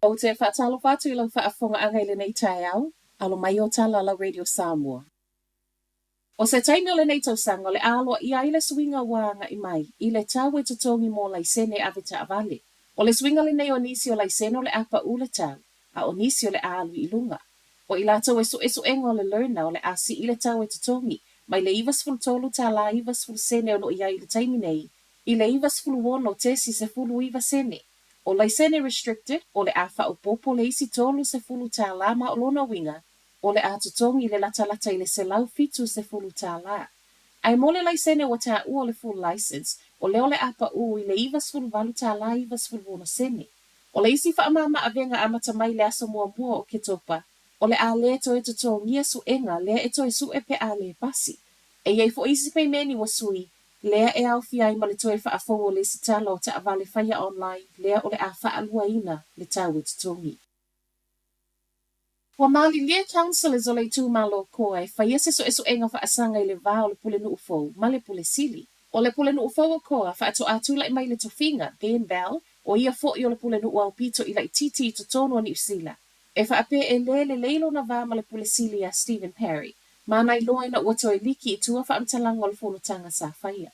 O te whaatalo whātu I lau whaafonga angai nei tai au, alo mai o tala la Radio Samoa. O se taimi o le nei tausanga, le aloa ia I le swinga wanga I mai, I le tau e tutongi mō laisene avita avale. O le swinga le nei o nisi o laisene o le apa u le tau, a o nisi o le alu I lunga. O I lātou esu engo o le learna o le asi I le tau e tutongi, mai le ivas fulu tolu tā la ivas fulu sene o no ia I le taimi nei, I le ivas fulu wono tesi se fulu iva sene. O laisene restricted, o le afa o popo le isi tolu se fulu tā la ma o lona winga, o le atutongi le latalata I le se lau fitu se fulu tā la. Ai mole laisene o tā ua le full license, o leo le apa u I le ivas fulu valu tā la ivas fulu wono sene. O le isi whaamama avenga amata mai le aso mua mua o ketopa, o le a le to e tutongia su enga lea e to e su e pe a le pasi. E iei fo isi pei meni wa sui, lea e au fiai ma le toe whaafongo le sitala o ta avale whaia online, lea o le a whaalua ina le tau e tutongi. Wa mali lia counselors o le tū malo koe, whaia se so esu enga whaasanga I le vā o le pule nu ufou, ma le pule sili. O le pule nu ufou o koa, whaato atula I mai le tofinga, Ben Bell, o ia fo I o le pule nu ua pito I la titi to tono ni usila. E whaape e le leilo na vā ma le pule sili a Stephen Perry. Mana I loa ina ua toi liki I tua whaamtalanga o le whonutanga sa whaia.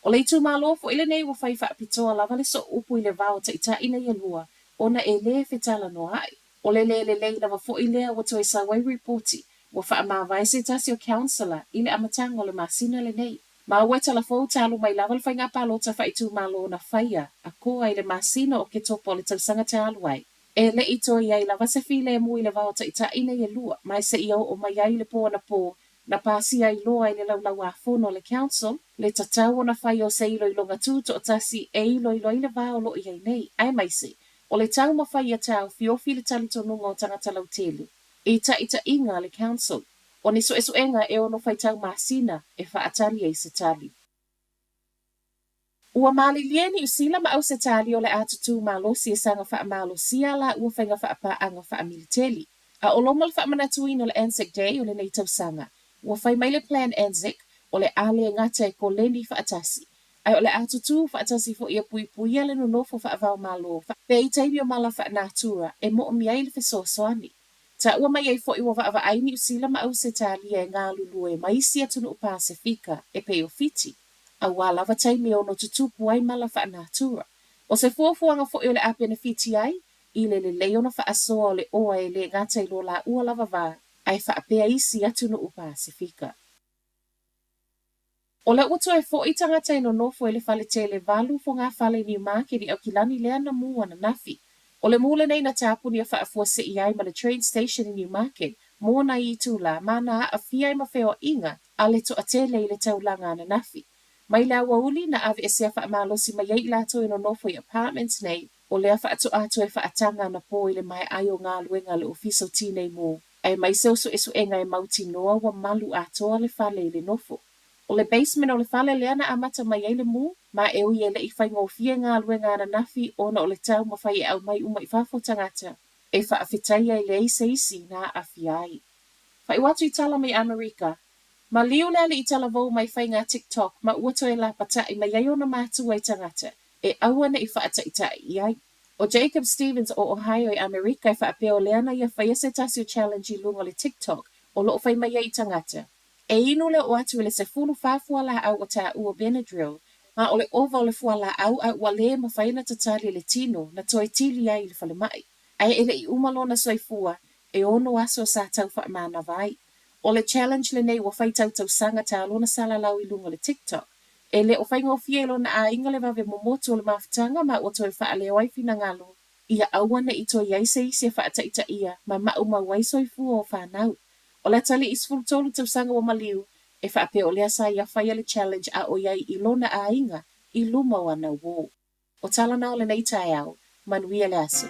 O le tū malo fo ile nei wa whai whaapitoa lava le so upu I le vā o ta ita ina ia lua, ona e le whetala no ai. O le na wa fo ilea wa toi sa wai reporti, wa wha ma vai se tasi o counselor, ile amatanga o le masina le nei. Ma ua tala fo talu mai lava le whainga palo ta whai tu malo na whaia, a koa I le masina o ke topo le tausanga talu ai. E le ito iai lava se file e mui le vao ta ita ina ia lua, mai se iau o mai ai le po na po, na pasi ai loa I le lau a fono le council, le tatau o na whai o se ilo I longa tūto o tasi e ilo le vao lo iai nei, ai mai se. O le tau mawhai a tau fiofi le tali tonunga o tangata lau telu. E ta ita inga le council. O niso esu enga e ono whai tau masina e whaatali e se tali. Ua mali lieni usila ma au se tali o le atutu malo si e sanga wha malo sia la ua whainga wha apa anga wha militeli. A o loma le wha manatuin o le Anzac Day o le nei tau sanga. Ua whai mai le plan Anzac o le ale ngata e ko leni wha atasi. Ai o le atutu whaatasi fo ia pui pui ale no nofo whaavau malo. Pe I taimi o mala whaanatura e mo o miai le fesoasoani. Ta ua mai ei fo I wa whaava aini usila ma au se tali e ngā lulu e maisi atunu o Pasifika e pe o fiti. A wala taimi o no tutupu ai mala whaanatura. O se fuafuanga fo I o le apena fiti ai, I le leo na whaasoa o le oa e le ngata I lo la ua lava vā, ai whaapea isi atunu o Pasifika. O le uto e fo I tangata I no nofo e le whale te le valu fo ngā whale ni makeri au kilani lea na mua na nafi. O le mule nei na tāpuni a whaafua se I ai ma le train station in Newmarket, mō na I tūla, mana a whiai ma wheo inga, a le to a tele I le taulanga na nafi. Mai la wauli na ave e sea whaamalosi mai ei lato I no nofo I apartments nei, o lea whaato ato e whaatanga na po I le mai ai o ngā luenga le ofiso tīnei mō. Ai mai seuso esu enga e mauti noa wa malu atoa le whale I le nofo. O le basement o le whale lea na amata mai ei le mu, ma e ui e le I whai ngofia ngā luenga na nafi ona o le tau ma whai e au mai umai whafo tangata. E whaafetai ai le eise isi na awhiai. Whai watu I tala mai Amerika, ma liu lea le I tala vau mai whai ngā TikTok ma uato e la patai mai ei ona mātua I tangata. E aua na I whaataitai I ai. O Jacob Stevens o Ohio I Amerika I whaapeo lea na ia whai ase tasio challenge I lunga le TikTok o loo whai mai ei tangata. E inu le o atu le se fulu whafua la au o ta ua Benadryl, ma o le ova o le fua la au wa le ma whaina tatali le tino na toi tili ai le whale mai. Ai ele I umalona soifua e ono aso sa tau wha mana vai. O le challenge le nei wa whai tau tau sanga ta alona sala lau I lunga le TikTok. E le o whai ngofia elona a inga le vave momoto o le mawhitanga ma o toi wha leo ai fina ngalo. Ia awana I toi aise isi e wha ita ia ma mauma wai soifua o whanau. O le tali isfulu tolu tau sanga o maliu, e whaape o lea sa ia whaia le challenge a o iai I lona a inga I luma wana wō. O tala na o le nei tai au, manuia le aso.